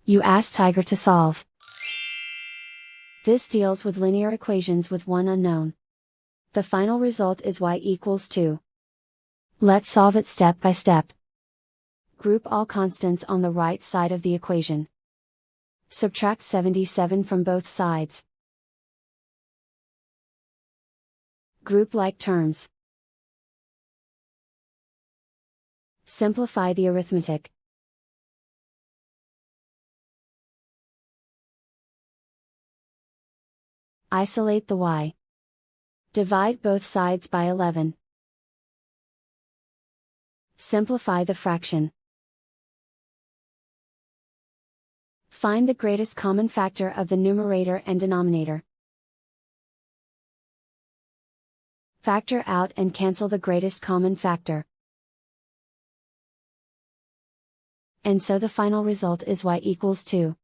You ask Tiger to solve. This deals with linear equations with one unknown. The final result is y equals 2. Let's solve it step by step. Group all constants on the right side of the equation. Subtract 77 from both sides. Group like terms. Simplify the arithmetic. Isolate the y. Divide both sides by 11. Simplify the fraction. Find the greatest common factor of the numerator and denominator. Factor out and cancel the greatest common factor. And so the final result is y equals 2.